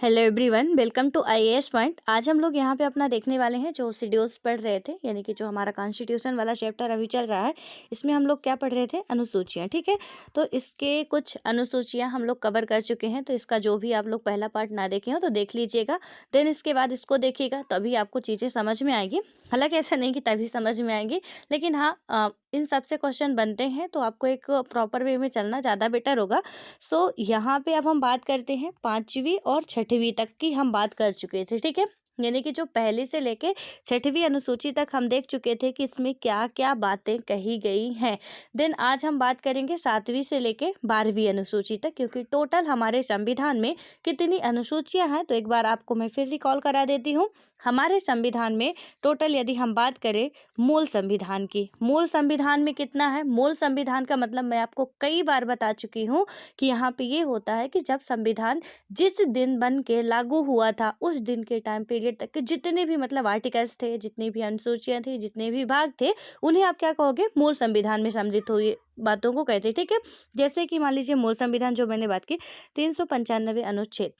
Hello everyone, welcome to IAS point. आज हम लोग यहाँ पे अपना देखने वाले हैं जो शेड्यूल्स पढ़ रहे थे, यानी कि जो हमारा कॉन्स्टिट्यूशन वाला चैप्टर अभी चल रहा है, इसमें हम लोग क्या पढ़ रहे थे, अनुसूचियाँ। ठीक है, तो इसके कुछ अनुसूचियाँ हम लोग कवर कर चुके हैं। तो इसका जो भी आप लोग पहला पार्ट ना देखे हो तो देख लीजिएगा, देन इसके बाद इसको देखिएगा, तभी आपको चीज़ें समझ में आएगी। हालांकि ऐसा नहीं कि तभी समझ में आएगी, लेकिन हाँ, इन सबसे क्वेश्चन बनते हैं, तो आपको एक प्रॉपर वे में चलना ज़्यादा बेटर होगा। सो यहाँ पे अब हम बात करते हैं 5वीं और 6वीं तक की हम बात कर चुके थे। ठीक है, यानी कि जो पहली से लेके 6वीं अनुसूची तक हम देख चुके थे कि इसमें क्या क्या बातें कही गई हैं। देन आज हम बात करेंगे 7वीं से लेके 12वीं अनुसूची तक, क्योंकि टोटल हमारे संविधान में कितनी अनुसूचियां हैं तो एक बार आपको मैं फिर रिकॉल करा देती हूँ। हमारे संविधान में टोटल यदि हम बात करें मूल संविधान की, मूल संविधान में कितना है, मूल संविधान का मतलब मैं आपको कई बार बता चुकी हूँ कि यहाँ पे ये होता है कि जब संविधान जिस दिन बन के लागू हुआ था उस दिन के टाइम पीरियड तक के जितने भी मतलब आर्टिकल्स थे, जितनी भी अनुसूचियां थी, जितने भी भाग थे, उन्हें आप क्या कहोगे, मूल संविधान में सम्मिलित हुई बातों को कहते हैं। ठीक है, जैसे कि मान लीजिए मूल संविधान जो मैंने बात की, 395 अनुच्छेद,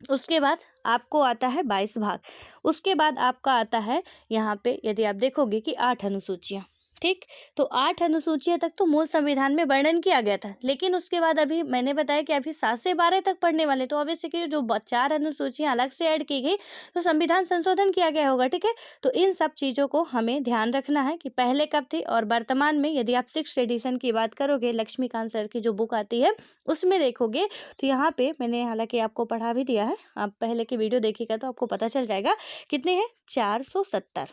उसके बाद आपको आता है 22 भाग, उसके बाद आपका आता है यहाँ पे यदि आप देखोगे कि 8 अनुसूचियां। ठीक, तो 8 अनुसूचियां तक तो मूल संविधान में वर्णन किया गया था, लेकिन उसके बाद अभी मैंने बताया कि अभी 7 से 12 तक पढ़ने वाले, तो ऑब्वियसली कि जो 4 अनुसूचियां अलग से ऐड की गई, तो संविधान संशोधन किया गया होगा। ठीक है, तो इन सब चीज़ों को हमें ध्यान रखना है कि पहले कब थी और वर्तमान में। यदि आप 6th एडिशन की बात करोगे, लक्ष्मीकांत सर की जो बुक आती है उसमें देखोगे, तो यहाँ पे मैंने हालांकि आपको पढ़ा भी दिया है, आप पहले की वीडियो देखिएगा तो आपको पता चल जाएगा कितने हैं, 470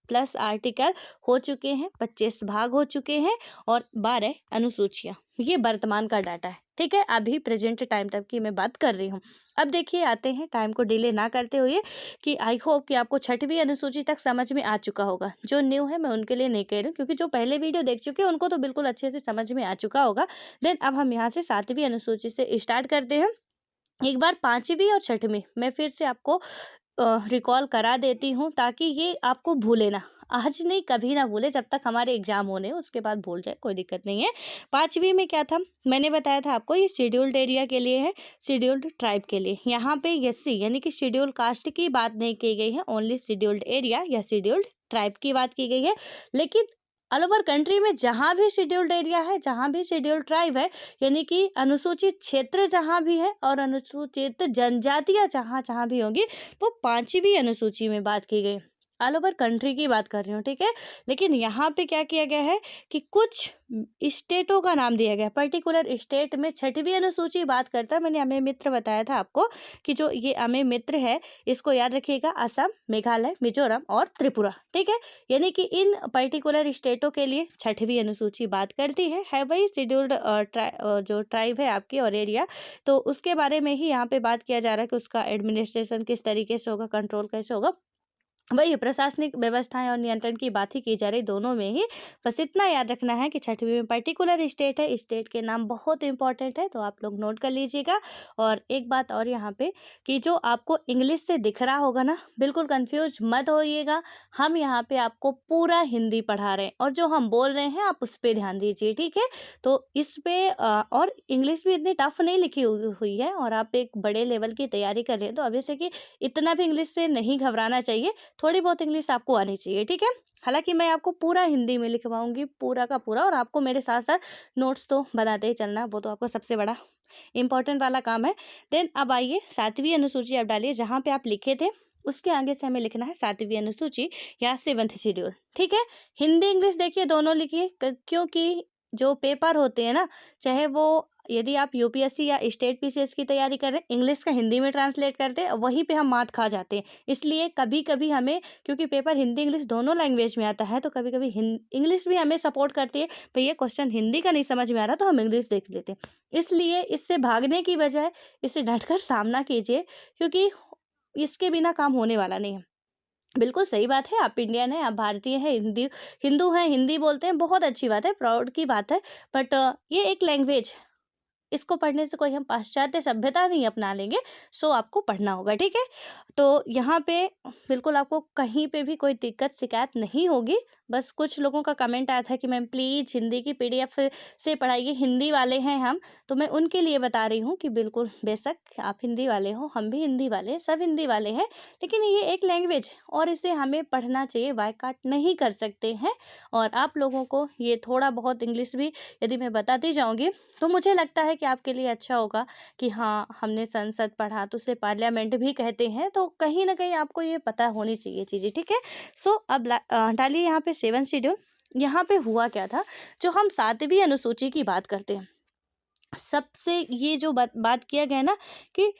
प्लस आर्टिकल हो चुके हैं, 25 भाग हो चुके हैं और 12 अनुसूचियां। ये वर्तमान का डाटा है। ठीक है, अभी प्रेजेंट टाइम तक की मैं बात कर रही हूँ। अब देखिए, आते हैं टाइम को डिले ना करते हुए कि आई होप कि आपको 6वीं अनुसूची तक समझ में आ चुका होगा। जो न्यू है मैं उनके लिए नहीं कह रही हूँ, क्योंकि जो पहले वीडियो देख चुके हैं उनको तो बिल्कुल अच्छे से समझ में आ चुका होगा। देन अब हम यहाँ से 7वीं अनुसूची से स्टार्ट करते हैं। एक बार 5वीं और 6वीं मैं फिर से आपको रिकॉल करा देती हूँ, ताकि ये आपको भूले ना, आज नहीं कभी ना भूले, जब तक हमारे एग्जाम होने हैं उसके बाद भूल जाए कोई दिक्कत नहीं है। 5वीं में क्या था, मैंने बताया था आपको, ये शेड्यूल्ड एरिया के लिए है, शेड्यूल्ड ट्राइब के लिए। यहाँ पे एससी यानी कि शेड्यूल्ड कास्ट की बात नहीं की गई है, ओनली शेड्यूल्ड एरिया या शेड्यूल्ड ट्राइब की बात की गई है। लेकिन ऑल ओवर कंट्री में जहाँ भी शेड्यूल्ड एरिया है, जहाँ भी शेड्यूल्ड ट्राइब है, यानी कि अनुसूचित क्षेत्र जहाँ भी है और अनुसूचित जनजातियाँ जहाँ जहाँ भी होंगी, वो 5वीं अनुसूची में बात की गई। ऑल ओवर कंट्री की बात कर रही हूँ। ठीक है, लेकिन यहाँ पे क्या किया गया है कि कुछ स्टेटों का नाम दिया गया, पर्टिकुलर स्टेट में 6वीं अनुसूची बात करता है। मैंने अमेय मित्र बताया था आपको कि जो ये अमेय मित्र है, इसको याद रखिएगा, असम, मेघालय, मिजोरम और त्रिपुरा। ठीक है, यानी कि इन पर्टिकुलर स्टेटों के लिए 6वीं अनुसूची बात करती है वही शेड्यूल्ड जो ट्राइब है आपकी और एरिया, तो उसके बारे में ही यहाँ पे बात किया जा रहा है कि उसका एडमिनिस्ट्रेशन किस तरीके से होगा, कंट्रोल कैसे होगा, वही प्रशासनिक व्यवस्थाएं और नियंत्रण की बात ही की जा रही, दोनों में ही। बस इतना याद रखना है कि 6वीं में पर्टिकुलर स्टेट है, स्टेट के नाम बहुत इंपॉर्टेंट है, तो आप लोग नोट कर लीजिएगा। और एक बात और यहाँ पे कि जो आपको इंग्लिश से दिख रहा होगा ना, बिल्कुल कंफ्यूज मत होइएगा, हम यहाँ पे आपको पूरा हिंदी पढ़ा रहे हैं और जो हम बोल रहे हैं आप उस पर ध्यान दीजिए। ठीक है, तो इस पे और इंग्लिश भी इतनी टफ नहीं लिखी हुई है, और आप एक बड़े लेवल की तैयारी कर रहे हैं, तो ऑब्वियसली कि इतना भी इंग्लिश से नहीं घबराना चाहिए, थोड़ी बहुत इंग्लिश आपको आनी चाहिए। ठीक है, हालांकि मैं आपको पूरा हिंदी में लिखवाऊंगी, पूरा का पूरा, और आपको मेरे साथ साथ नोट्स तो बनाते ही चलना, वो तो आपका सबसे बड़ा इंपॉर्टेंट वाला काम है। देन अब आइए 7वीं अनुसूची आप डालिए, जहाँ पे आप लिखे थे उसके आगे से हमें लिखना है 7वीं अनुसूची या 7th शेड्यूल। ठीक है, हिंदी इंग्लिश देखिए दोनों लिखिए, क्योंकि जो पेपर होते हैं ना, चाहे वो यदि आप यूपीएससी या स्टेट पीसीएस की तैयारी कर रहे हैं, इंग्लिश का हिंदी में ट्रांसलेट करते हैं, वहीं पे हम मात खा जाते हैं। इसलिए कभी कभी हमें, क्योंकि पेपर हिंदी इंग्लिश दोनों लैंग्वेज में आता है, तो कभी कभी इंग्लिश भी हमें सपोर्ट करती है, भैया क्वेश्चन हिंदी का नहीं समझ में आ रहा तो हम इंग्लिश देख लेते हैं। इसलिए इससे भागने की बजाय इससे डटकर सामना कीजिए, क्योंकि इसके बिना काम होने वाला नहीं है। बिल्कुल सही बात है, आप इंडियन हैं, आप भारतीय हैं, हिंदू हैं, हिंदी बोलते हैं, बहुत अच्छी बात है, प्राउड की बात है। बट ये एक लैंग्वेज इसको पढ़ने से कोई हम पाश्चात्य सभ्यता नहीं अपना लेंगे, सो आपको पढ़ना होगा, ठीक है। तो यहाँ पे बिल्कुल आपको कहीं पे भी कोई दिक्कत शिकायत नहीं होगी। बस कुछ लोगों का कमेंट आया था कि मैम प्लीज़ हिंदी की पीडीएफ से पढ़ाइए, हिंदी वाले हैं हम। तो मैं उनके लिए बता रही हूँ कि बिल्कुल बेशक आप हिंदी वाले हो, हम भी हिंदी वाले हैं, सब हिंदी वाले हैं, लेकिन ये एक लैंग्वेज और इसे हमें पढ़ना चाहिए, बायकॉट नहीं कर सकते हैं। और आप लोगों को ये थोड़ा बहुत इंग्लिश भी यदि मैं बताती जाऊँगी तो मुझे लगता है कि आपके लिए अच्छा होगा कि हाँ, हमने संसद पढ़ा तो उसे पार्लियामेंट भी कहते हैं, तो कहीं ना कहीं आपको ये पता होनी चाहिए चीज़ें, ठीक है। सो अब डालिए यहाँ पे 7 शेड्यूल। यहाँ पे हुआ क्या था, जो हम 7वीं अनुसूची की बात करते हैं, सबसे ये जो बात किया गया ना कि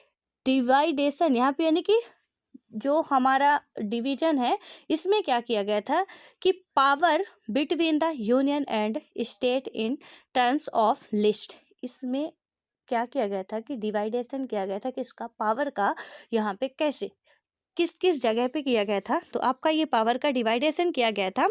डिवाइडेशन, यहाँ पे यानी कि जो हमारा डिवीजन है, इसमें क्या किया गया था कि power between the union and state in terms of list, इसमें क्या किया गया था कि डिवाइडेशन किया गया था कि इसका पावर का यहाँ पे कैसे किस किस जगह पे किया गया था। तो आपका ये पावर का डिवाइडेशन किया गया था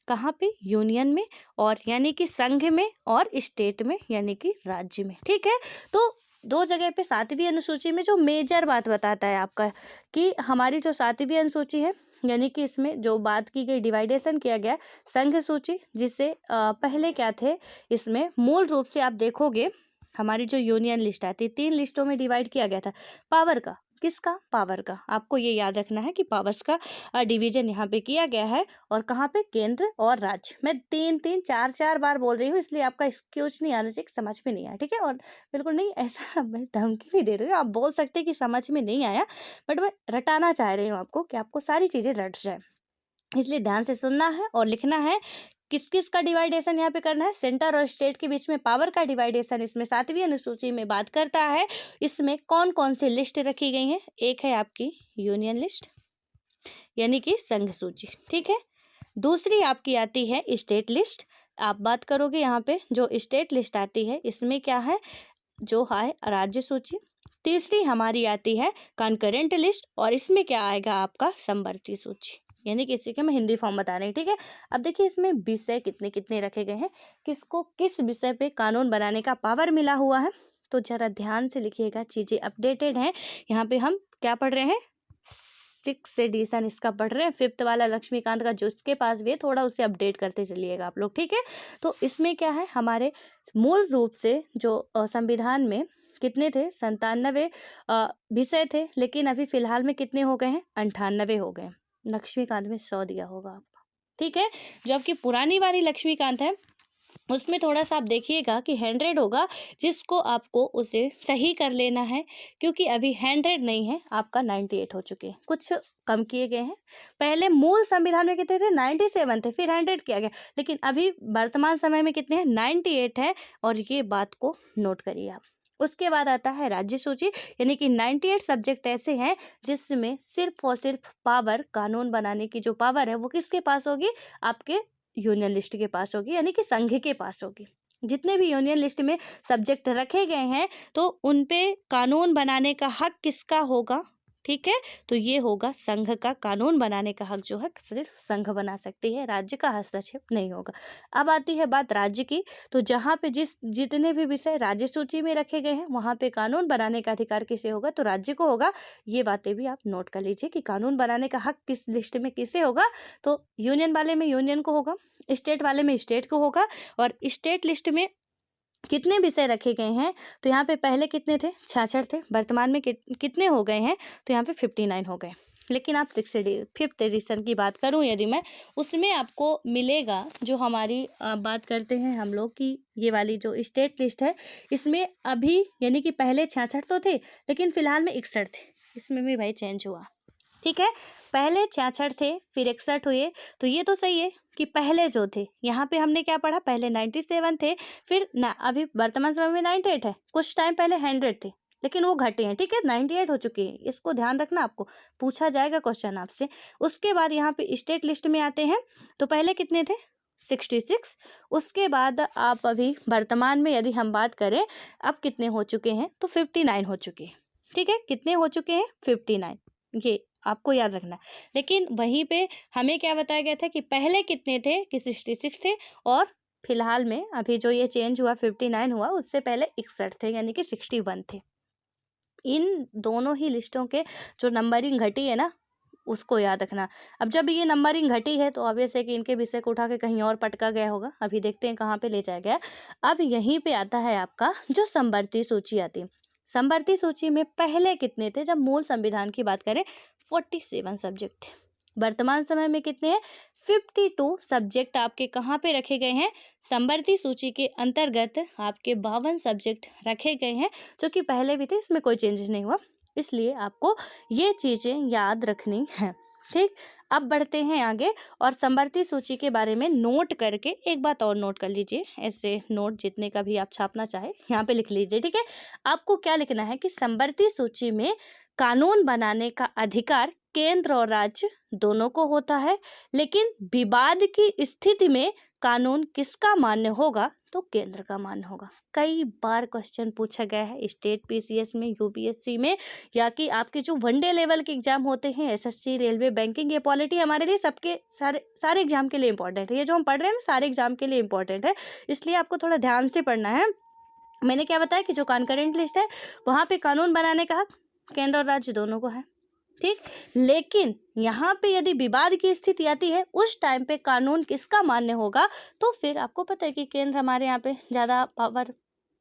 कहाँ पे, यूनियन में, और यानी कि संघ में, और स्टेट में यानी कि राज्य में, ठीक है। तो 2 जगह पे 7वीं अनुसूची में जो मेजर बात बताता है आपका कि हमारी जो 7वीं अनुसूची है, यानी कि इसमें जो बात की गई डिवाइडेशन किया गया संघ सूची, जिससे पहले क्या थे, इसमें मूल रूप से आप देखोगे हमारी जो यूनियन लिस्ट आती है 3 लिस्टों में डिवाइड किया गया था पावर का। किसका, पावर का। आपको ये याद रखना है कि पावर्स का डिवीजन यहाँ पे किया गया है, और कहाँ पे, केंद्र और राज्य। मैं 3-3 4-4 बार बोल रही हूँ, इसलिए आपका एक्सक्यूज नहीं आना चाहिए, समझ में नहीं आया, ठीक है। और बिल्कुल नहीं, ऐसा मैं धमकी नहीं दे रही हूँ, आप बोल सकते हैं कि समझ में नहीं आया, बट मैं रटाना चाह रही हूँ आपको कि आपको सारी चीज़ें रट जाए, इसलिए ध्यान से सुनना है और लिखना है। किस किस का डिवाइडेशन यहाँ पे करना है, सेंटर और स्टेट के बीच में पावर का डिवाइडेशन इसमें 7वीं अनुसूची में बात करता है। इसमें कौन कौन सी लिस्ट रखी गई हैं, एक है आपकी यूनियन लिस्ट यानी कि संघ सूची, ठीक है। दूसरी आपकी आती है स्टेट लिस्ट। आप बात करोगे यहाँ पे जो स्टेट लिस्ट आती है, इसमें क्या है, जो है राज्य सूची। तीसरी हमारी आती है कंकरेंट लिस्ट, और इसमें क्या आएगा आपका समवर्ती सूची, यानी कि इसी के मैं हिंदी फॉर्म बता रही हूँ, ठीक है। अब देखिए इसमें विषय कितने कितने रखे गए हैं, किसको किस विषय पे कानून बनाने का पावर मिला हुआ है, तो जरा ध्यान से लिखिएगा, चीज़ें अपडेटेड हैं। यहाँ पे हम क्या पढ़ रहे हैं, 6 एडिशन इसका पढ़ रहे हैं, 5th वाला लक्ष्मीकांत का जो इसके पास भी है, थोड़ा उसे अपडेट करते चलिएगा आप लोग, ठीक है। तो इसमें क्या है, हमारे मूल रूप से जो संविधान में कितने थे, 97 विषय थे, लेकिन अभी फिलहाल में कितने हो गए हैं, 98 हो गए। लक्ष्मीकांत में 100 दिया होगा आपका, ठीक है। जबकि पुरानी वाली लक्ष्मीकांत है, उसमें थोड़ा सा आप देखिएगा कि 100 होगा, जिसको आपको उसे सही कर लेना है, क्योंकि अभी 100 नहीं है, आपका 98 हो चुके हैं, कुछ कम किए गए हैं। पहले मूल संविधान में कितने थे, 97 थे, फिर 100 किया गया, लेकिन अभी वर्तमान समय में कितने हैं, 98 है, और ये बात को नोट करिए आप। उसके बाद आता है राज्य सूची, यानी कि 98 सब्जेक्ट ऐसे हैं जिसमें सिर्फ और सिर्फ पावर, कानून बनाने की जो पावर है वो किसके पास होगी, आपके यूनियन लिस्ट के पास होगी, यानी कि संघ के पास होगी। जितने भी यूनियन लिस्ट में सब्जेक्ट रखे गए हैं, तो उन पे कानून बनाने का हक किसका होगा, ठीक है। तो ये होगा संघ का, कानून बनाने का हक जो है सिर्फ संघ बना सकती है, राज्य का हस्तक्षेप नहीं होगा। अब आती है बात राज्य की, तो जहाँ पे जितने भी विषय राज्य सूची में रखे गए हैं, वहाँ पे कानून बनाने का अधिकार किसे होगा, तो राज्य को होगा। ये बातें भी आप नोट कर लीजिए कि कानून बनाने का हक किस लिस्ट में किसे होगा, तो यूनियन वाले में यूनियन को होगा, स्टेट वाले में स्टेट को होगा। और स्टेट लिस्ट में कितने विषय रखे गए हैं, तो यहाँ पे पहले कितने थे, 66 थे, वर्तमान में कितने हो गए हैं, तो यहाँ पे 59 हो गए। लेकिन आप 5th एडिशन की बात करूँ यदि मैं, उसमें आपको मिलेगा, जो हमारी बात करते हैं हम लोग की ये वाली जो स्टेट लिस्ट है, इसमें अभी यानी कि पहले 66 तो थे, लेकिन फिलहाल में 61 थे, इसमें भी भाई चेंज हुआ, ठीक है। पहले 66 थे, फिर 61 हुए, तो ये तो सही है कि पहले जो थे, यहाँ पे हमने क्या पढ़ा, पहले 97 थे, फिर ना अभी वर्तमान समय में 98 है, कुछ टाइम पहले 100 थे, लेकिन वो घटे हैं, ठीक है, 98 हो चुके हैं, इसको ध्यान रखना, आपको पूछा जाएगा क्वेश्चन आपसे। उसके बाद यहाँ पे स्टेट लिस्ट में आते हैं, तो पहले कितने थे, 66। उसके बाद आप अभी वर्तमान में यदि हम बात करें, अब कितने हो चुके हैं, तो 59 हो चुके हैं, ठीक है। कितने हो चुके हैं, 59, ये आपको याद रखना है। लेकिन वहीं पे हमें क्या बताया गया था कि पहले कितने थे, कि 66 थे, और फिलहाल में अभी जो ये चेंज हुआ 59 हुआ, उससे पहले 61 थे, यानी कि 61 थे। इन दोनों ही लिस्टों के जो नंबरिंग घटी है ना, उसको याद रखना। अब जब ये नंबरिंग घटी है तो ऑब्वियस है कि इनके विषय को उठा के कहीं और पटका गया होगा। अभी देखते हैं कहाँ पे ले जाया गया। अब यहीं पे आता है आपका जो समवर्ती सूची आती है। समवर्ती सूची में पहले कितने थे? जब मूल संविधान की बात करें 47 सब्जेक्ट थे। वर्तमान समय में कितने हैं? 52 सब्जेक्ट आपके कहाँ पे रखे गए हैं? समवर्ती सूची के अंतर्गत आपके 52 सब्जेक्ट रखे गए हैं, जो कि पहले भी थे, इसमें कोई चेंजेस नहीं हुआ। इसलिए आपको ये चीज़ें याद रखनी है। ठीक, अब बढ़ते हैं आगे और समवर्ती सूची के बारे में नोट करके एक बात और नोट कर लीजिए। ऐसे नोट जितने का भी आप छापना चाहे यहाँ पे लिख लीजिए। ठीक है, आपको क्या लिखना है कि समवर्ती सूची में कानून बनाने का अधिकार केंद्र और राज्य दोनों को होता है, लेकिन विवाद की स्थिति में कानून किसका मान्य होगा? तो केंद्र का मान्य होगा। कई बार क्वेश्चन पूछा गया है स्टेट पीसीएस में, यूपीएससी में, या कि आपके जो वनडे लेवल के एग्जाम होते हैं, एसएससी, रेलवे, बैंकिंग, ये पॉलिटी हमारे लिए सबके सारे एग्जाम के लिए इंपॉर्टेंट है। ये जो हम पढ़ रहे हैं ना, सारे एग्जाम के लिए इंपॉर्टेंट है, इसलिए आपको थोड़ा ध्यान से पढ़ना है। मैंने क्या बताया कि जो कॉन्करेंट लिस्ट है वहाँ पे कानून बनाने का हक केंद्र और राज्य दोनों को है। ठीक, लेकिन यहाँ पे यदि विवाद की स्थिति आती है, उस टाइम पे कानून किसका मान्य होगा? तो फिर आपको पता है कि केंद्र हमारे यहाँ पे ज़्यादा पावर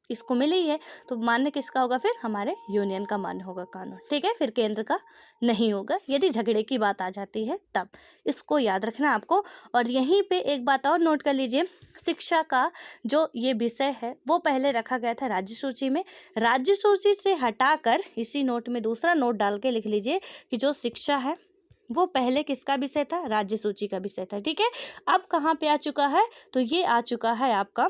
इसको मिली है, तो मान्य किसका होगा? फिर हमारे यूनियन का मान्य होगा कानून। ठीक है, फिर केंद्र का नहीं होगा यदि झगड़े की बात आ जाती है तब। इसको याद रखना आपको। और यहीं पे एक बात और नोट कर लीजिए, शिक्षा का जो ये विषय है वो पहले रखा गया था राज्य सूची में। राज्य सूची से हटाकर इसी नोट में दूसरा नोट डाल के लिख लीजिए कि जो शिक्षा है वो पहले किसका विषय था? राज्य सूची का विषय था। ठीक है, अब कहाँ पे आ चुका है? तो ये आ चुका है आपका,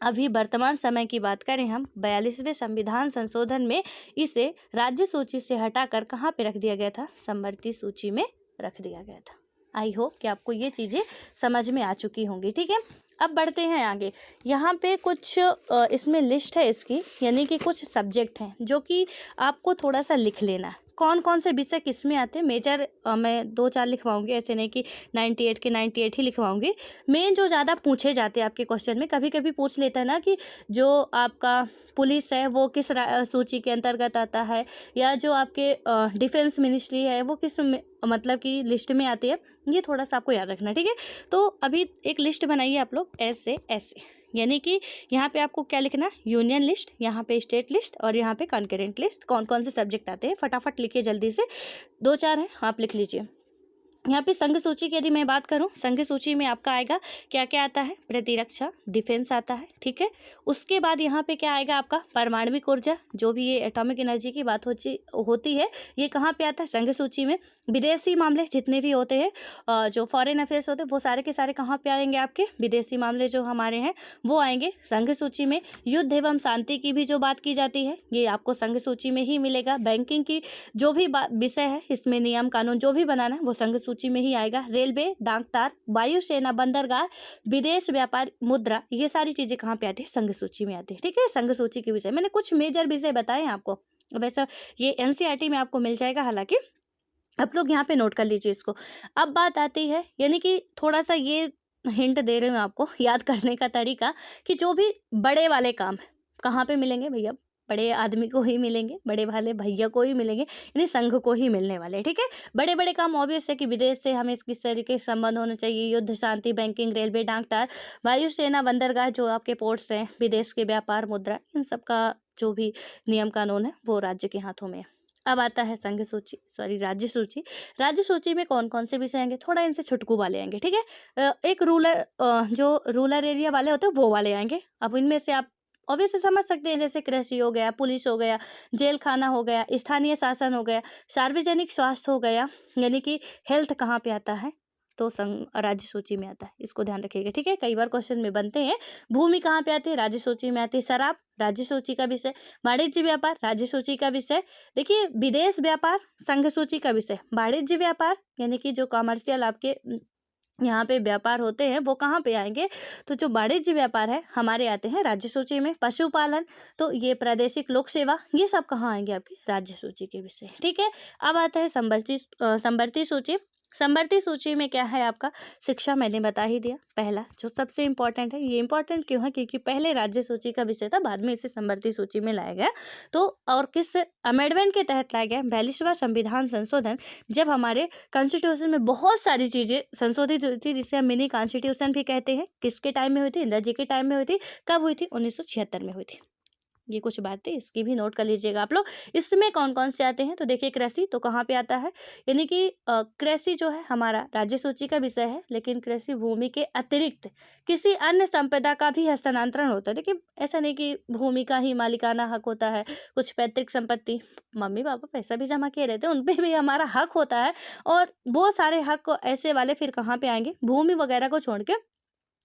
अभी वर्तमान समय की बात करें हम, 42वें संविधान संशोधन में इसे राज्य सूची से हटाकर कहाँ पे रख दिया गया था? समवर्ती सूची में रख दिया गया था। आई होप कि आपको ये चीज़ें समझ में आ चुकी होंगी। ठीक है, अब बढ़ते हैं आगे। यहाँ पे कुछ इसमें लिस्ट है इसकी, यानी कि कुछ सब्जेक्ट हैं जो कि आपको थोड़ा सा लिख लेना है। कौन कौन से विषय किस में आते हैं? मेजर मैं 2-4 लिखवाऊंगी, ऐसे नहीं कि 98 के 98 ही लिखवाऊंगी। मेन जो ज़्यादा पूछे जाते हैं आपके क्वेश्चन में, कभी कभी पूछ लेता है ना कि जो आपका पुलिस है वो किस सूची के अंतर्गत आता है, या जो आपके डिफेंस मिनिस्ट्री है वो किस मतलब कि लिस्ट में आती है। ये थोड़ा सा आपको याद रखना। ठीक है, तो अभी एक लिस्ट बनाइए आप लोग ऐसे ऐसे, यानी कि यहाँ पे आपको क्या लिखना? यूनियन लिस्ट, यहाँ पे स्टेट लिस्ट, और यहाँ पे कॉन्करेंट लिस्ट। कौन कौन से सब्जेक्ट आते हैं फटाफट लिखिए जल्दी से, 2-4 हैं आप लिख लीजिए। यहाँ पे संघ सूची की यदि मैं बात करूँ, संघ सूची में आपका आएगा क्या क्या आता है? प्रतिरक्षा, डिफेंस आता है। ठीक है, उसके बाद यहाँ पे क्या आएगा आपका? परमाणविक ऊर्जा, जो भी ये एटॉमिक एनर्जी की बात होती है, ये कहाँ पे आता है? संघ सूची में। विदेशी मामले जितने भी होते हैं, जो फॉरेन अफेयर्स होते हैं, वो सारे के सारे कहाँ पे आएंगे? आपके विदेशी मामले जो हमारे हैं वो आएंगे संघ सूची में। युद्ध एवं शांति की भी जो बात की जाती है, ये आपको संघ सूची में ही मिलेगा। बैंकिंग की जो भी विषय है, इसमें नियम कानून जो भी बनाना है वो संघ सूची में ही आएगा। रेलवे, डाकतार, वायुसेना, बंदरगाह, विदेश व्यापार, मुद्रा, ये सारी चीजें कहाँ पे आती है? संघ सूची में आती है। ठीक है, संघ सूची के विषय मैंने कुछ मेजर विषय बताए हैं आपको, वैसा ये एनसीईआरटी में आपको मिल जाएगा, हालांकि आप लोग यहाँ पे नोट कर लीजिए इसको। अब बात आती है, यानी कि थोड़ा सा ये हिंट दे रही हूँ आपको याद करने का तरीका, कि जो भी बड़े वाले काम है कहाँ पे मिलेंगे भैया? बड़े आदमी को ही मिलेंगे, बड़े वाले भैया को ही मिलेंगे, यानी संघ को ही मिलने वाले। ठीक है, बड़े बड़े काम ऑब्वियस है कि विदेश से हमें किस तरीके से संबंध होना चाहिए, युद्ध शांति, बैंकिंग, रेलवे, डाकतार, वायुसेना, बंदरगाह, जो आपके पोर्ट्स हैं, विदेश के व्यापार, मुद्रा, इन सब का जो भी नियम कानून है वो राज्य के हाथों में है। अब आता है संघ सूची, सॉरी राज्य सूची। राज्य सूची में कौन कौन से विषय आएंगे? थोड़ा इनसे छुटकू वाले आएंगे। ठीक है, एक जो रूरल एरिया वाले होते हैं वो वाले आएंगे। अब इनमें से आप ऑब्वियसली समझ सकते हैं, जैसे कृषि हो गया, पुलिस हो गया, जेल खाना हो गया, स्थानीय शासन हो गया, सार्वजनिक स्वास्थ्य हो गया, यानी कि हेल्थ कहाँ पे आता है? तो राज्य सूची में आता है, इसको ध्यान रखिएगा। ठीक है, कई बार क्वेश्चन में बनते हैं। भूमि कहाँ पे आती है? राज्य सूची में आती है। शराब, राज्य सूची का विषय। वाणिज्य व्यापार, राज्य सूची का विषय। देखिए, विदेश व्यापार संघ सूची का विषय। वाणिज्य व्यापार यानी कि जो कॉमर्शियल आपके यहाँ पे व्यापार होते हैं वो कहाँ पे आएंगे? तो जो वाणिज्य व्यापार है हमारे आते हैं राज्य सूची में। पशुपालन, तो ये प्रादेशिक लोक सेवा, ये सब कहाँ आएंगे? आपकी राज्य सूची के विषय। ठीक है, अब आता है संवर्ती सूची। समवर्ती सूची में क्या है आपका, शिक्षा मैंने बता ही दिया, पहला जो सबसे इम्पोर्टेंट है। ये इम्पोर्टेंट क्यों है, क्योंकि पहले राज्य सूची का विषय था, बाद में इसे समवर्ती सूची में लाया गया। तो और किस अमेंडमेंट के तहत लाया गया, 42वां संविधान संशोधन, जब हमारे कॉन्स्टिट्यूशन में बहुत सारी चीजें संशोधित हुई थी, जिसे हम मिनी कॉन्स्टिट्यूशन भी कहते हैं। किसके टाइम में हुई थी, इंदिरा जी के टाइम में हुई थी। कब हुई थी, 1976 में हुई थी। ये कुछ बातें इसकी भी नोट कर लीजिएगा आप लोग। इसमें कौन कौन से आते हैं, तो देखिए कृषि तो कहाँ पे आता है, यानी कि कृषि जो है हमारा राज्य सूची का विषय है, लेकिन कृषि भूमि के अतिरिक्त किसी अन्य संपदा का भी हस्तांतरण होता है। देखिए ऐसा नहीं कि भूमि का ही मालिकाना हक होता है, कुछ पैतृक संपत्ति, मम्मी पापा पैसा भी जमा किए रहते हैं, उन पे भी हमारा हक होता है। और वो सारे हक ऐसे वाले फिर कहाँ पे आएंगे, भूमि वगैरह को छोड़ के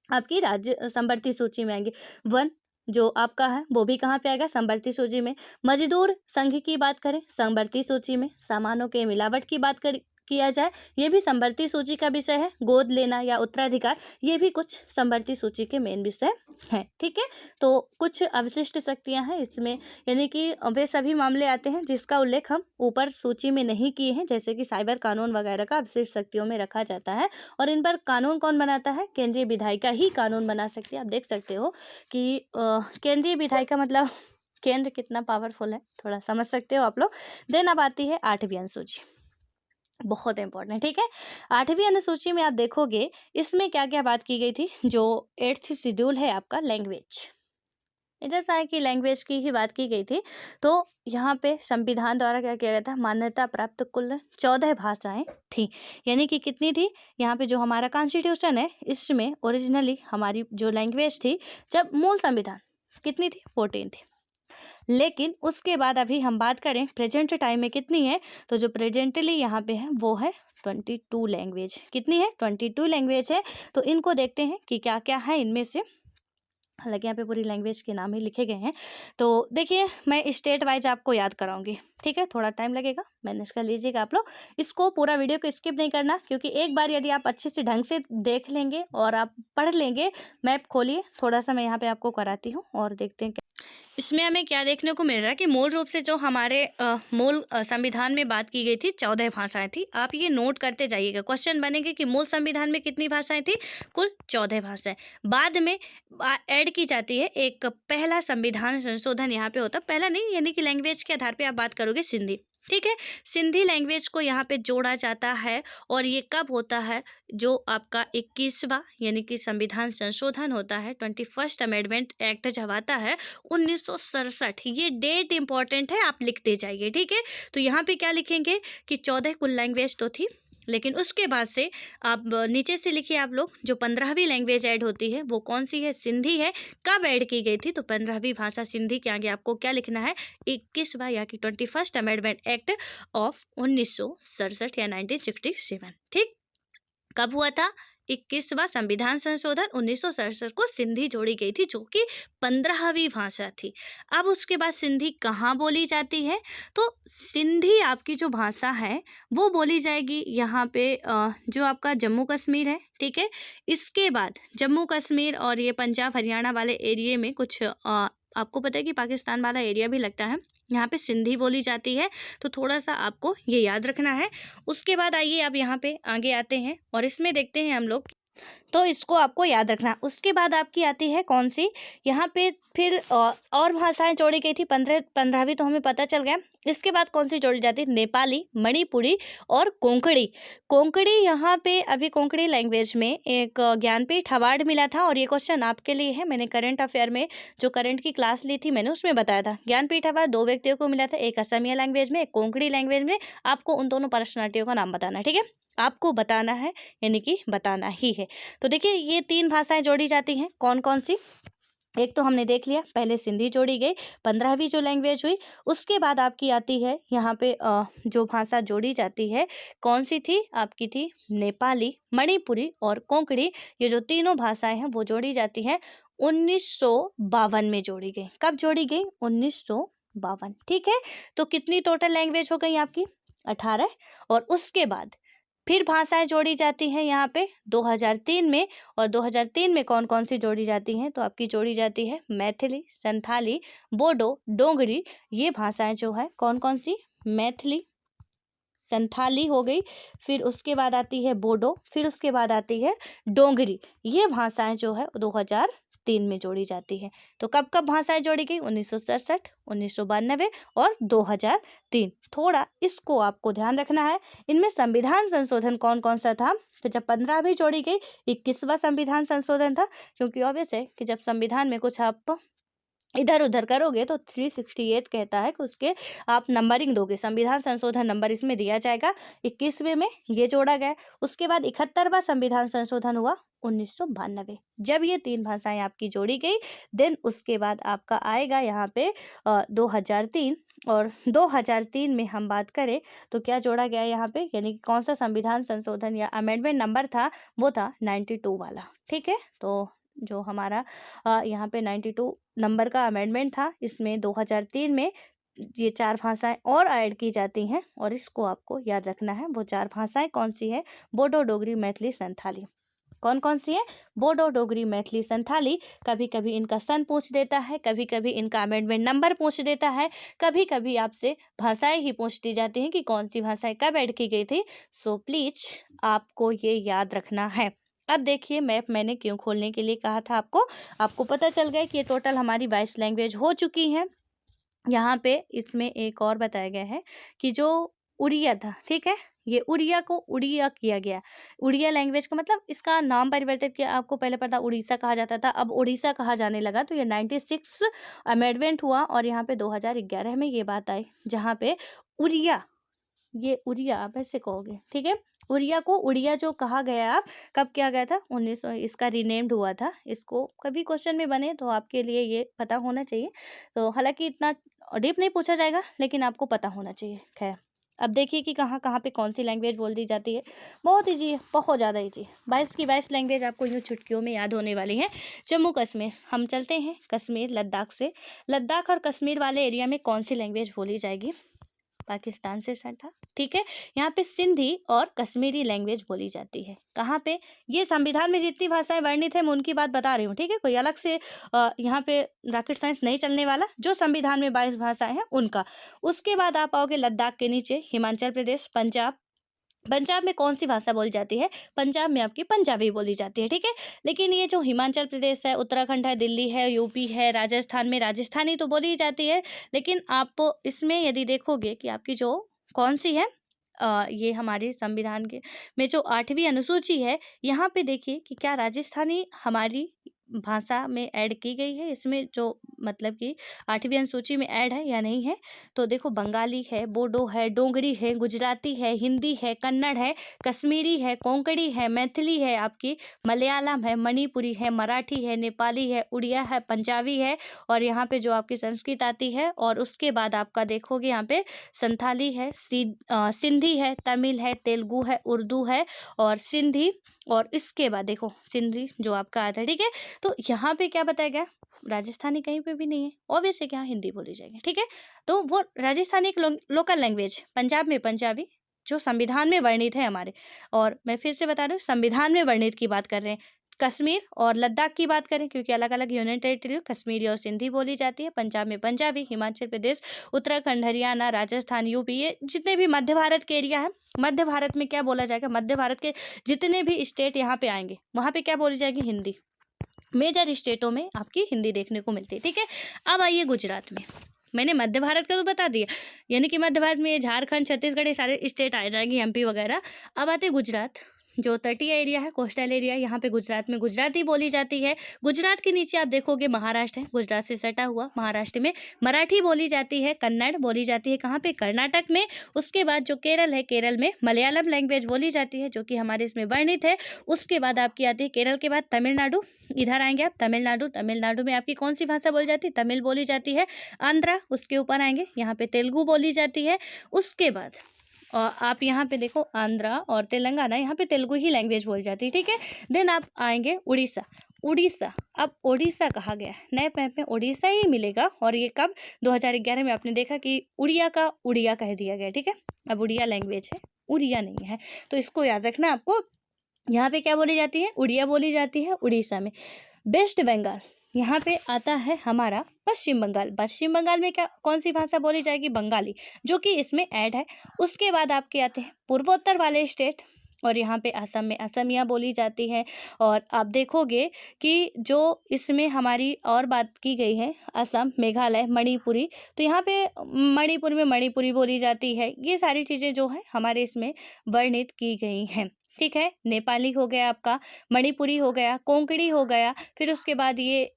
आपकी राज्य समवर्ती सूची में आएंगे। वन जो आपका है वो भी कहाँ पे आएगा, समवर्ती सूची में। मजदूर संघ की बात करें, समवर्ती सूची में। सामानों के मिलावट की बात किया जाए, ये भी समवर्ती सूची का विषय है। गोद लेना या उत्तराधिकार, ये भी कुछ समवर्ती सूची के मेन विषय हैं। ठीक है, तो कुछ अवशिष्ट शक्तियां हैं इसमें, यानी कि वे सभी मामले आते हैं जिसका उल्लेख हम ऊपर सूची में नहीं किए हैं, जैसे कि साइबर कानून वगैरह का अवशिष्ट शक्तियों में रखा जाता है। और इन पर कानून कौन बनाता है, केंद्रीय विधायिका ही कानून बना सकती है। आप देख सकते हो कि केंद्रीय विधायिका मतलब केंद्र कितना पावरफुल है, थोड़ा समझ सकते हो आप लोग। देन अब आती है 8वीं अनुसूची, बहुत इंपॉर्टेंट। ठीक है, 8वीं अनुसूची में आप देखोगे इसमें क्या क्या बात की गई थी। जो 8th शेड्यूल है आपका, लैंग्वेज, इधर सारे की लैंग्वेज की ही बात की गई थी। तो यहाँ पे संविधान द्वारा क्या किया गया था, मान्यता प्राप्त कुल 14 भाषाएं थी। यानी कि कितनी थी, यहाँ पे जो हमारा कॉन्स्टिट्यूशन है इसमें ओरिजिनली हमारी जो लैंग्वेज थी, जब मूल संविधान कितनी थी, 14 थी। लेकिन उसके बाद अभी हम बात करें प्रेजेंट टाइम में कितनी है, तो जो प्रेजेंटली यहाँ पे है वो है 22 लैंग्वेज। कितनी है, 22 लैंग्वेज है। तो इनको देखते हैं कि क्या क्या है इनमें से। हालांकि यहाँ पे पूरी लैंग्वेज के नाम ही लिखे गए हैं। तो देखिए मैं स्टेट वाइज आपको याद कराऊंगी, ठीक है, थोड़ा टाइम लगेगा, मैनेज कर लीजिएगा आप लोग। इसको पूरा वीडियो को स्किप नहीं करना, क्योंकि एक बार यदि आप अच्छे से ढंग से देख लेंगे और आप पढ़ लेंगे, मैप खोलिए थोड़ा सा, मैं यहाँ पे आपको कराती हूँ और देखते हैं इसमें हमें क्या देखने को मिल रहा है। कि मूल रूप से जो हमारे मूल संविधान में बात की गई थी, 14 भाषाएं थी। आप ये नोट करते जाइएगा, क्वेश्चन बनेंगे कि मूल संविधान में कितनी भाषाएं थी, कुल 14 भाषाएं। बाद में ऐड की जाती है एक पहला संविधान संशोधन, यहाँ पे होता पहला नहीं, यानी कि लैंग्वेज के आधार पे आप बात करोगे सिंधी, ठीक है, सिंधी लैंग्वेज को यहाँ पे जोड़ा जाता है। और ये कब होता है, जो आपका 21वां यानी कि संविधान संशोधन होता है, 21st अमेंडमेंट एक्ट जब आता है 1967, ये डेट इंपॉर्टेंट है, आप लिखते जाइए। ठीक है, तो यहाँ पे क्या लिखेंगे कि 14 कुल लैंग्वेज तो थी, लेकिन उसके बाद से आप नीचे से लिखिए आप लोग, जो 15वीं लैंग्वेज ऐड होती है वो कौन सी है, सिंधी है। कब ऐड की गई थी, तो 15वीं भाषा सिंधी के आगे आपको क्या लिखना है, 21वां या कि 21st अमेंडमेंट एक्ट ऑफ 1967 या 1967। ठीक, कब हुआ था, 21वां संविधान संशोधन 1967 को सिंधी जोड़ी गई थी, जो कि 15वीं भाषा थी। अब उसके बाद सिंधी कहाँ बोली जाती है, तो सिंधी आपकी जो भाषा है वो बोली जाएगी यहाँ पे जो आपका जम्मू कश्मीर है। ठीक है, इसके बाद जम्मू कश्मीर और ये पंजाब हरियाणा वाले एरिया में कुछ आपको पता है कि पाकिस्तान वाला एरिया भी लगता है, यहाँ पे सिंधी बोली जाती है। तो थोड़ा सा आपको ये याद रखना है। उसके बाद आइए अब यहाँ पे आगे आते हैं और इसमें देखते हैं हम लोग, तो इसको आपको याद रखना है। उसके बाद आपकी आती है कौन सी, यहाँ पे फिर और भाषाएं जोड़ी गई थी, 15वीं तो हमें पता चल गया। इसके बाद कौन सी जोड़ी जाती है, नेपाली, मणिपुरी और कोंकणी। कोंकणी यहाँ पे अभी कोंकणी लैंग्वेज में एक ज्ञानपीठ अवार्ड मिला था, और ये क्वेश्चन आपके लिए है। मैंने करंट अफेयर में जो करंट की क्लास ली थी मैंने उसमें बताया था, ज्ञानपीठ अवार्ड 2 व्यक्तियों को मिला था, एक असमिया लैंग्वेज में, एक कोंकणी लैंग्वेज में। आपको उन दोनों पर्सनालिटियों का नाम बताना है, ठीक है, आपको बताना है, यानी कि बताना ही है। तो देखिए ये 3 भाषाएं जोड़ी जाती हैं, कौन कौन सी, एक तो हमने देख लिया, पहले सिंधी जोड़ी गई, 15वीं जो लैंग्वेज हुई। उसके बाद आपकी आती है यहाँ पे जो भाषा जोड़ी जाती है कौन सी थी, आपकी थी नेपाली, मणिपुरी और कोंकणी। ये जो तीनों भाषाएं हैं वो जोड़ी जाती हैं 1952 में जोड़ी गई। कब जोड़ी गई, 1952। ठीक है, तो कितनी टोटल लैंग्वेज हो गई आपकी, 18। और उसके बाद फिर भाषाएं जोड़ी जाती हैं यहाँ पे 2003 में। और 2003 में कौन कौन सी जोड़ी जाती हैं, तो आपकी जोड़ी जाती है मैथिली, संथाली, बोडो, डोगरी। ये भाषाएं जो है कौन कौन सी, मैथिली, संथाली हो गई, फिर उसके बाद आती है बोडो, फिर उसके बाद आती है डोंगरी। ये भाषाएं जो है 2003 में जोड़ी जाती है। तो कब कब भाषाएं जोड़ी गई? 1967, 1992 और 2003। थोड़ा इसको आपको ध्यान रखना है। इनमें संविधान संशोधन कौन कौन सा था? तो जब 15वीं जोड़ी गई, 21वां संविधान संशोधन था, क्योंकि ऑब्वियस है कि जब संविधान में कुछ आप इधर उधर करोगे तो 368 कहता है कि उसके आप नंबरिंग दोगे, संविधान संशोधन नंबर इसमें दिया जाएगा। 21वें में ये जोड़ा गया। उसके बाद 71वां संविधान संशोधन हुआ 1992, जब ये 3 भाषाएं आपकी जोड़ी गई। देन उसके बाद आपका आएगा यहाँ पे 2003। और 2003 में हम बात करें तो क्या जोड़ा गया यहाँ पे, यानी कि कौन सा संविधान संशोधन या अमेंडमेंट नंबर था? वो था 92 वाला। ठीक है, तो जो हमारा यहाँ पे 92 नंबर का अमेंडमेंट था, इसमें 2003 में ये 4 भाषाएं और ऐड की जाती हैं, और इसको आपको याद रखना है। वो 4 भाषाएं कौन सी है? बोडो, डोगरी, मैथिली, संथाली। कौन कौन सी है? बोडो, डोगरी, मैथिली, संथाली। कभी कभी इनका सन पूछ देता है, कभी कभी इनका अमेंडमेंट नंबर पूछ देता है, कभी कभी आपसे भाषाएं ही पूछती जाती हैं कि कौन सी भाषाएं कब ऐड की गई थी। सो प्लीज आपको ये याद रखना है। अब देखिए मैप मैंने क्यों खोलने के लिए कहा था आपको पता चल गया कि ये टोटल हमारी 22 लैंग्वेज हो चुकी हैं। यहाँ पे इसमें एक और बताया गया है कि जो उड़िया था, ठीक है, ये उड़िया को उड़िया किया गया। उड़िया लैंग्वेज का मतलब इसका नाम परिवर्तित किया। आपको पहले पता उड़ीसा कहा जाता था, अब उड़ीसा कहा जाने लगा। तो ये 96 अमेंडमेंट हुआ और यहाँ पे 2011 में ये बात आई, जहाँ पे उड़िया, ये उड़िया आप ऐसे कहोगे, ठीक है, उड़िया को उड़िया जो कहा गया, आप कब किया गया था? 1900 इसका रीनेम्ड हुआ था। इसको कभी क्वेश्चन में बने तो आपके लिए ये पता होना चाहिए। तो हालांकि इतना डीप नहीं पूछा जाएगा, लेकिन आपको पता होना चाहिए। खैर, अब देखिए कि कहाँ कहाँ पे कौन सी लैंग्वेज बोल दी जाती है। बहुत ईजी है, बहुत ज़्यादा ईजी है। 22 की 22 लैंग्वेज आपको यूँ चुटकियों में याद होने वाली है। जम्मू कश्मीर, हम चलते हैं कश्मीर लद्दाख से। लद्दाख और कश्मीर वाले एरिया में कौन सी लैंग्वेज बोली जाएगी? पाकिस्तान से सटा, ठीक है। यहाँ पे सिंधी और कश्मीरी लैंग्वेज बोली जाती है। कहाँ पे? ये संविधान में जितनी भाषाएं वर्णित है मैं उनकी बात बता रही हूँ, ठीक है। कोई अलग से यहाँ पे रॉकेट साइंस नहीं चलने वाला। जो संविधान में 22 भाषाएं हैं उनका। उसके बाद आप आओगे लद्दाख के नीचे, हिमाचल प्रदेश, पंजाब। पंजाब में कौन सी भाषा बोली जाती है? पंजाब में आपकी पंजाबी बोली जाती है, ठीक है। लेकिन ये जो हिमाचल प्रदेश है, उत्तराखंड है, दिल्ली है, यूपी है, राजस्थान में राजस्थानी तो बोली जाती है। लेकिन आप इसमें यदि देखोगे कि आपकी जो कौन सी है, ये हमारे संविधान के में जो 8वीं अनुसूची है, यहाँ पे देखिए कि क्या राजस्थानी हमारी भाषा में ऐड की गई है। इसमें जो मतलब कि 8वीं अनुसूची में ऐड है या नहीं है। तो देखो बंगाली है, बोडो है, डोगरी है, गुजराती है, हिंदी है, कन्नड़ है, कश्मीरी है, कोंकणी है, मैथिली है, आपकी मलयालम है, मणिपुरी है, मराठी है, नेपाली है, उड़िया है, पंजाबी है, और यहाँ पे जो आपकी संस्कृत आती है। और उसके बाद आपका देखोगे यहाँ पे संथाली है, सिंधी है, तमिल है, तेलुगु है, उर्दू है और सिंधी। और इसके बाद देखो सिंधी जो आपका आता है, ठीक है। तो यहाँ पे क्या बताया गया? राजस्थानी कहीं पे भी नहीं है। ऑब्वियसली क्या हिंदी बोली जाएगी, ठीक है। तो वो राजस्थानी एक लोकल लैंग्वेज, पंजाब में पंजाबी जो संविधान में वर्णित है हमारे। और मैं फिर से बता रही हूँ, संविधान में वर्णित की बात कर रहे हैं। कश्मीर और लद्दाख की बात करें, क्योंकि अलग अलग यूनियन टेरिटरी, कश्मीरी और सिंधी बोली जाती है। पंजाब में पंजाबी, हिमाचल प्रदेश, उत्तराखंड, हरियाणा, राजस्थान, यूपी, ये जितने भी मध्य भारत के एरिया है। मध्य भारत में क्या बोला जाएगा? मध्य भारत के जितने भी स्टेट यहाँ पे आएंगे वहाँ पे क्या बोली जाएगी? हिंदी। मेजर स्टेटों में आपकी हिंदी देखने को मिलती है, ठीक है। अब आइए गुजरात में। मैंने मध्य भारत का तो बता दिया, यानी कि मध्य भारत में झारखंड, छत्तीसगढ़, ये सारे स्टेट आ जाएंगे, एमपी वगैरह। अब आते गुजरात, जो तटीय एरिया है, कोस्टल एरिया, यहाँ पे गुजरात में गुजराती बोली जाती है। गुजरात के नीचे आप देखोगे महाराष्ट्र है, गुजरात से सटा हुआ। महाराष्ट्र में मराठी बोली जाती है, कन्नड़ बोली जाती है। कहाँ पे? कर्नाटक में। उसके बाद जो केरल है, केरल में मलयालम लैंग्वेज बोली जाती है, जो कि हमारे इसमें वर्णित है। उसके बाद आपकी आती है केरल के बाद तमिलनाडु। इधर आएंगे आप तमिलनाडु, तमिलनाडु में आपकी कौन सी भाषा बोली जाती है? तमिल बोली जाती है। आंध्रा, उसके ऊपर आएंगे, यहाँ पे तेलुगु बोली जाती है। उसके बाद और आप यहाँ पे देखो आंध्रा और तेलंगाना, यहाँ पे तेलुगु ही लैंग्वेज बोली जाती है, ठीक है। देन आप आएंगे उड़ीसा। उड़ीसा, अब उड़ीसा कहा गया है, नए मैप में उड़ीसा ही मिलेगा। और ये कब? 2011 में आपने देखा कि उड़िया का उड़िया कह दिया गया, ठीक है। अब उड़िया लैंग्वेज है, उड़िया नहीं है। तो इसको याद रखना आपको। यहाँ पे क्या बोली जाती है? उड़िया बोली जाती है उड़ीसा में। वेस्ट बंगाल, यहाँ पे आता है हमारा पश्चिम बंगाल। पश्चिम बंगाल में क्या कौन सी भाषा बोली जाएगी? बंगाली, जो कि इसमें ऐड है। उसके बाद आपके आते हैं पूर्वोत्तर वाले स्टेट, और यहाँ पे असम में असमिया बोली जाती है। और आप देखोगे कि जो इसमें हमारी और बात की गई है, असम, मेघालय, मणिपुरी, तो यहाँ पे मणिपुर में मणिपुरी बोली जाती है। ये सारी चीज़ें जो है हमारे इसमें वर्णित की गई हैं। ठीक है, नेपाली हो गया आपका, मणिपुरी हो गया, कोंकणी हो गया। फिर उसके बाद ये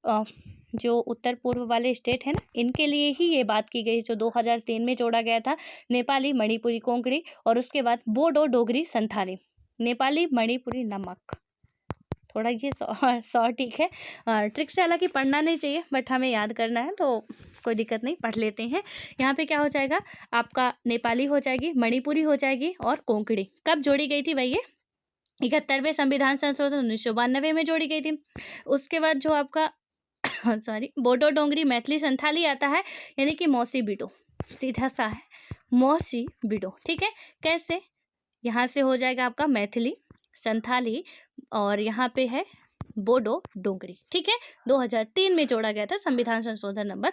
जो उत्तर पूर्व वाले स्टेट है ना, इनके लिए ही ये बात की गई, जो 2003 में जोड़ा गया था, नेपाली, मणिपुरी, कोंकणी, और उसके बाद बोडो, डोगरी, संथाली, नेपाली, मणिपुरी, नमक। थोड़ा ये सौ ठीक है, ट्रिक से हालांकि पढ़ना नहीं चाहिए, बट हमें याद करना है तो कोई दिक्कत नहीं, पढ़ लेते हैं। यहाँ पे क्या हो जाएगा आपका? नेपाली हो जाएगी, मणिपुरी हो जाएगी, और कोंकणी कब जोड़ी गई थी भाई? ये 71वें संविधान संशोधन 1992 में जोड़ी गई थी। उसके बाद जो आपका सॉरी, बोडो, डोंगरी, मैथिली, संथाली आता है, यानी कि मौसी बिडो, सीधा सा है मौसी बिडो। ठीक है, कैसे? यहाँ से हो जाएगा आपका मैथिली, संथाली, और यहाँ पे है बोडो, डोगरी। ठीक है, 2003 में जोड़ा गया था, संविधान संशोधन नंबर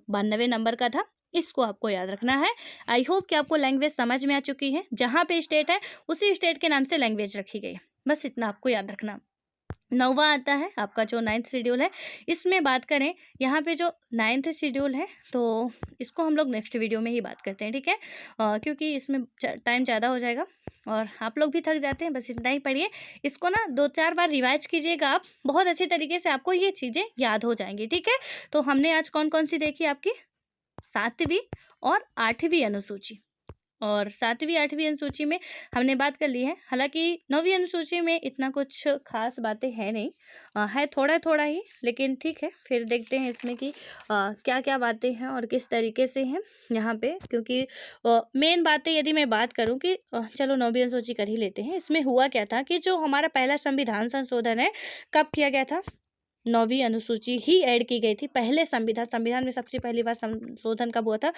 92 नंबर का था। इसको आपको याद रखना है। आई होप कि आपको लैंग्वेज समझ में आ चुकी है। जहाँ पे स्टेट है उसी स्टेट के नाम से लैंग्वेज रखी गई है, बस इतना आपको याद रखना। 9वां आता है आपका जो 9th शेड्यूल है। इसमें बात करें, यहाँ पे जो 9th शेड्यूल है, तो इसको हम लोग नेक्स्ट वीडियो में ही बात करते हैं। ठीक है, क्योंकि इसमें टाइम ज़्यादा हो जाएगा और आप लोग भी थक जाते हैं। बस इतना ही पढ़िए, इसको ना 2-4 बार रिवाइज कीजिएगा आप, बहुत अच्छी तरीके से आपको ये चीज़ें याद हो जाएंगी। ठीक है, तो हमने आज कौन कौन सी देखी? आपकी 7वीं और 8वीं अनुसूची, और 7वीं 8वीं अनुसूची में हमने बात कर ली है। हालांकि 9वीं अनुसूची में इतना कुछ खास बातें हैं नहीं, है थोड़ा थोड़ा ही, लेकिन ठीक है, फिर देखते हैं इसमें कि क्या क्या बातें हैं और किस तरीके से हैं यहाँ पे। क्योंकि मेन बातें यदि मैं बात करूँ कि चलो 9वीं अनुसूची कर ही लेते हैं। इसमें हुआ क्या था कि जो हमारा पहला संविधान संशोधन है, कब किया गया था? 9वीं अनुसूची ही ऐड की गई थी। पहले संविधान में सबसे पहली बार संशोधन कब हुआ था?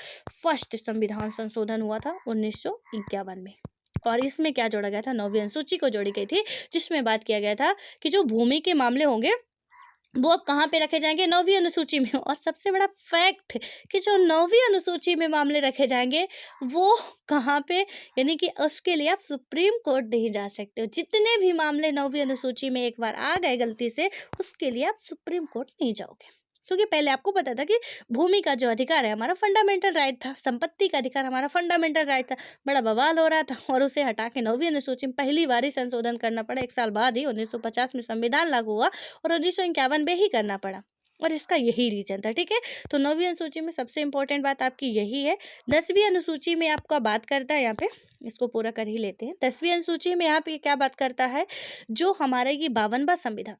फर्स्ट संविधान संशोधन हुआ था 1951 में, और इसमें क्या जोड़ा गया था? 9वीं अनुसूची को जोड़ी गई थी, जिसमें बात किया गया था कि जो भूमि के मामले होंगे वो अब कहाँ पे रखे जाएंगे? 9वीं अनुसूची में। और सबसे बड़ा फैक्ट कि जो 9वीं अनुसूची में मामले रखे जाएंगे वो कहाँ पे, यानी कि उसके लिए आप सुप्रीम कोर्ट नहीं जा सकते हो। जितने भी मामले 9वीं अनुसूची में एक बार आ गए गलती से, उसके लिए आप सुप्रीम कोर्ट नहीं जाओगे। क्योंकि पहले आपको पता था कि भूमि का जो अधिकार है हमारा फंडामेंटल राइट था, संपत्ति का अधिकार हमारा फंडामेंटल राइट था। बड़ा बवाल हो रहा था, और उसे हटा के 9वीं अनुसूची में पहली बार ही संशोधन करना पड़ा। 1 साल बाद ही 1950 में संविधान लागू हुआ, और 1951 में ही करना पड़ा, और इसका यही रीजन था। ठीक है, तो 9वीं अनुसूची में सबसे इंपॉर्टेंट बात आपकी यही है। 10वीं अनुसूची में आपका बात करता है, यहाँ पे इसको पूरा कर ही लेते हैं। 10वीं अनुसूची में यहाँ पे क्या बात करता है? जो हमारा ये 52वां संविधान,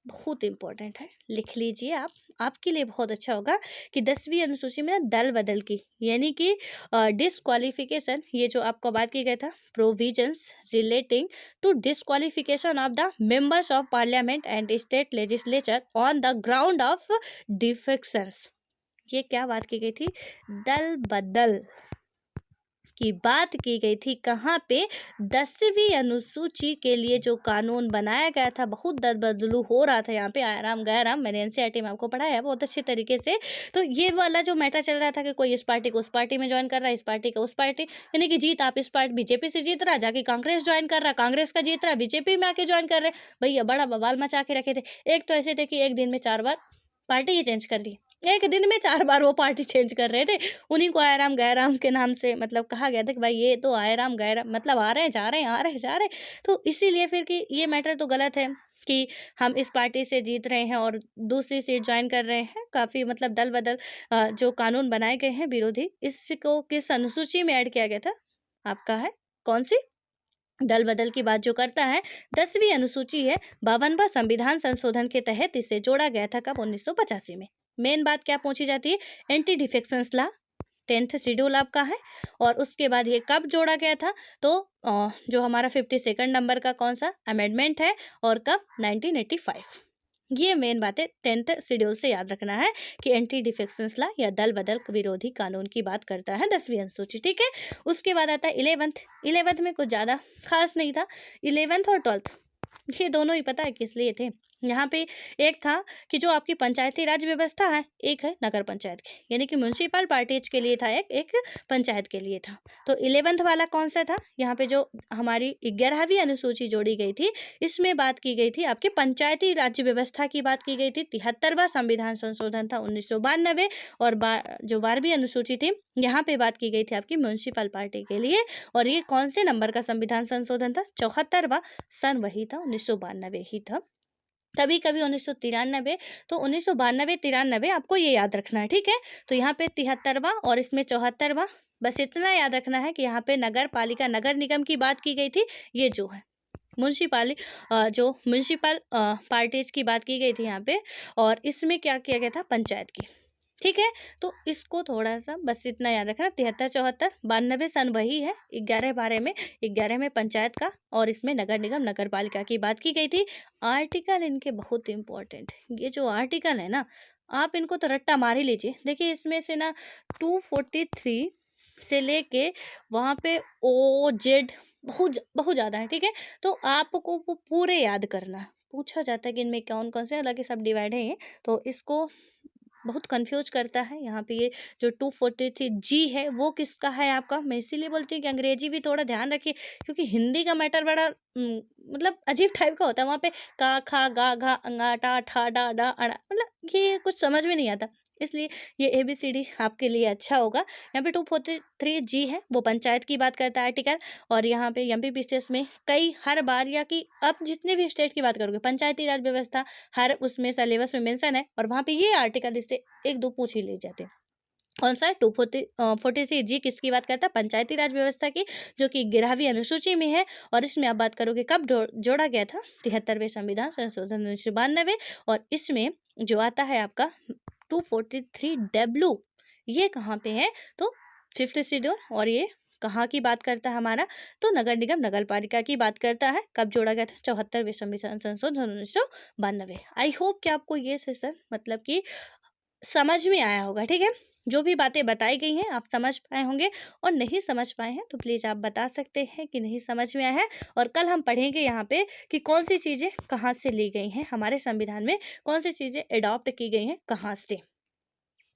बहुत इंपॉर्टेंट है, लिख लीजिए आप, आपके लिए बहुत अच्छा होगा कि 10वीं अनुसूची में ना दल बदल की, यानी कि डिसक्वालिफिकेशन, ये जो आपको बात की गया था, provisions relating to disqualification of the members of parliament and state legislature on the ground of defections, ये क्या बात की गई थी? दल बदल की बात की गई थी। कहाँ पे? 10वीं अनुसूची के लिए जो कानून बनाया गया था, बहुत दल बदलू हो रहा था यहाँ पे, आराम गैराम, मैंने एनसीईआरटी में आपको पढ़ाया है बहुत अच्छे तरीके से। तो ये वाला जो मैटर चल रहा था कि कोई इस पार्टी को उस पार्टी में ज्वाइन कर रहा है, इस पार्टी का उस पार्टी, यानी कि जीत आप इस पार्टी बीजेपी से जीत रहा, जाके कांग्रेस ज्वाइन कर रहा, कांग्रेस का जीत रहा, बीजेपी में आके ज्वाइन कर रहे। भैया बड़ा बवाल मचा के रखे थे। एक तो ऐसे थे कि एक दिन में 4 बार पार्टी ही चेंज कर दी, एक दिन में 4 बार वो पार्टी चेंज कर रहे थे। उन्हीं को आयराम गैराम के नाम से मतलब कहा गया था कि भाई ये तो आयराम गैराम, मतलब आ रहे हैं जा रहे हैं, आ रहे हैं जा रहे हैं। तो इसीलिए फिर कि ये मैटर तो गलत है कि हम इस पार्टी से जीत रहे हैं और दूसरी सीट ज्वाइन कर रहे हैं। काफ़ी मतलब दल बदल जो कानून बनाए गए हैं विरोधी, इसको किस अनुसूची में ऐड किया गया था? आपका है कौन सी? दल बदल की बात जो करता है 10वीं अनुसूची है। 52वां संविधान संशोधन के तहत इसे जोड़ा गया था। कब? 1985 में। मेन बात क्या पूछी जाती है? Anti defections law, 10th schedule आपका है। और उसके बाद ये कब जोड़ा गया था? तो जो हमारा 52nd नंबर का कौन सा अमेंडमेंट है, और कब? 1985। ये मेन बातें 10th शेड्यूल से याद रखना है कि एंटी डिफेक्शंस लॉ या दल बदल विरोधी कानून की बात करता है 10वीं अनुसूची। ठीक है, उसके बाद आता है 11th में कुछ ज़्यादा खास नहीं था। 11th और 12th ये दोनों ही पता है किस लिए थे? यहाँ पे एक था कि जो आपकी पंचायती राज व्यवस्था है, एक है नगर पंचायत की, यानी कि म्युनिसिपल पार्टीज के लिए था, एक पंचायत के लिए था। तो 11th वाला कौन सा था, यहाँ पे जो हमारी 11वीं अनुसूची जोड़ी गई थी, इसमें बात की गई थी आपकी पंचायती राज्य व्यवस्था की बात की गई थी। 73वां संविधान संशोधन था 1992, और जो 12वीं अनुसूची थी, यहाँ पे बात की गई थी आपकी म्युनिसिपल पार्टी के लिए। और ये कौन से नंबर का संविधान संशोधन था, 74वां, सन वही था 1992 ही था। कभी कभी 1993, तो 1992-93 आपको ये याद रखना है, ठीक है। तो यहाँ पे 73वां और इसमें 74वां, बस इतना याद रखना है कि यहाँ पे नगर पालिका नगर निगम की बात की गई थी, ये जो है म्यूनसिपाली जो म्यूनसिपल पार्टीज की बात की गई थी यहाँ पे, और इसमें क्या किया गया था, पंचायत की, ठीक है। तो इसको थोड़ा सा बस इतना याद रखना, 73, 74, 92 सन वही है, 11 12 में, 11 में पंचायत का, और इसमें नगर निगम नगर पालिका की बात की गई थी। आर्टिकल इनके बहुत इंपॉर्टेंट, ये जो आर्टिकल है ना, आप इनको तो रट्टा मार ही लीजिए। देखिए इसमें से ना 243 से लेके वहाँ पे OZ बहुत ज़्यादा है, ठीक है। तो आपको वो पूरे याद करना है। पूछा जाता है कि इनमें कौन कौन से, हालांकि सब डिवाइड है ये, तो इसको बहुत कंफ्यूज करता है। यहाँ पे ये जो 243G है वो किसका है आपका, मैं इसीलिए बोलती हूँ कि अंग्रेजी भी थोड़ा ध्यान रखिए, क्योंकि हिंदी का मैटर बड़ा मतलब अजीब टाइप का होता है। वहाँ पे का खा गा घा अंगा टा ठा डा डा अड़ा, मतलब ये कुछ समझ में नहीं आता, इसलिए ये ABCD आपके लिए अच्छा होगा। यहाँ पे 243G है, वो पंचायत की बात करता है आर्टिकल। और यहाँ पे MPBCS में कई हर बार, या कि आप जितने भी स्टेट की बात करोगे, पंचायती राज व्यवस्था हर उसमें सिलेबस में मेंशन है, और वहाँ पे ये आर्टिकल इससे 1-2 पूछ ही ले जाते हैं। कौन सा है, 243G किसकी बात करता है, पंचायती राज व्यवस्था की, जो कि 11वीं अनुसूची में है। और इसमें आप बात करोगे कब जोड़ा गया था, 73वें संविधान संशोधन 1992। और इसमें जो आता है आपका 243W, ये कहाँ पे है, तो 5th शेड्यूल। और ये कहाँ की बात करता है हमारा, तो नगर निगम नगर पालिका की बात करता है। कब जोड़ा गया था, 74वें संविधान संशोधन 1992। आई होप कि आपको ये सेशन मतलब कि समझ में आया होगा, ठीक है। जो भी बातें बताई गई हैं आप समझ पाए होंगे, और नहीं समझ पाए हैं तो प्लीज़ आप बता सकते हैं कि नहीं समझ में आया है। और कल हम पढ़ेंगे यहाँ पे कि कौन सी चीज़ें कहाँ से ली गई हैं हमारे संविधान में, कौन सी चीज़ें अडॉप्ट की गई हैं कहाँ से,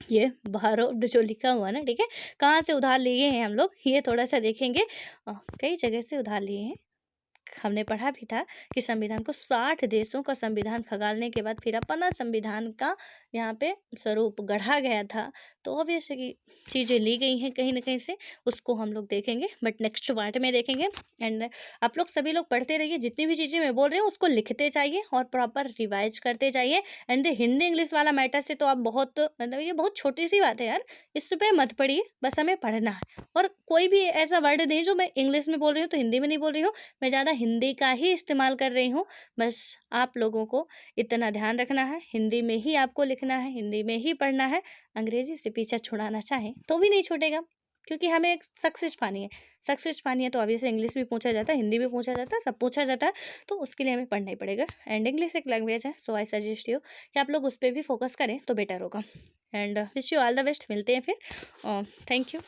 ये बाहर जो लिखा हुआ है ना, ठीक है, कहाँ से उधार लिए हैं हम लोग, ये थोड़ा सा देखेंगे। कई जगह से उधार लिए हैं। हमने पढ़ा भी था कि संविधान को 60 देशों का संविधान खंगालने के बाद फिर अपना संविधान का यहाँ पे स्वरूप गढ़ा गया था। तो ऑब्वियस है कि चीज़ें ली गई हैं कहीं ना कहीं से, उसको हम लोग देखेंगे, बट नेक्स्ट पार्ट में देखेंगे। एंड आप लोग सभी लोग पढ़ते रहिए, जितनी भी चीज़ें मैं बोल रही हूँ उसको लिखते जाइए और प्रॉपर रिवाइज करते जाइए। एंड हिंदी इंग्लिश वाला मैटर से तो आप बहुत, मतलब ये बहुत छोटी सी बात है यार, इस पे मत पढ़िए, बस हमें पढ़ना है। और कोई भी ऐसा वर्ड नहीं जो मैं इंग्लिश में बोल रही हूँ तो हिंदी में नहीं बोल रही हूँ, मैं ज़्यादा हिंदी का ही इस्तेमाल कर रही हूँ। बस आप लोगों को इतना ध्यान रखना है, हिंदी में ही आपको लिखना है, हिंदी में ही पढ़ना है। अंग्रेजी से पीछा छुड़ाना चाहें तो भी नहीं छूटेगा, क्योंकि हमें एक सक्सेस पानी है। सक्सेस पानी है तो ऑब्वियसली इंग्लिश भी पूछा जाता है, हिंदी भी पूछा जाता है, सब पूछा जाता है, तो उसके लिए हमें पढ़ना ही पड़ेगा। एंड इंग्लिश एक लैंग्वेज है, सो आई सजेस्ट यू कि आप लोग उस पर भी फोकस करें तो बेटर होगा। And wish you all the best, मिलते हैं फिर। Thank you.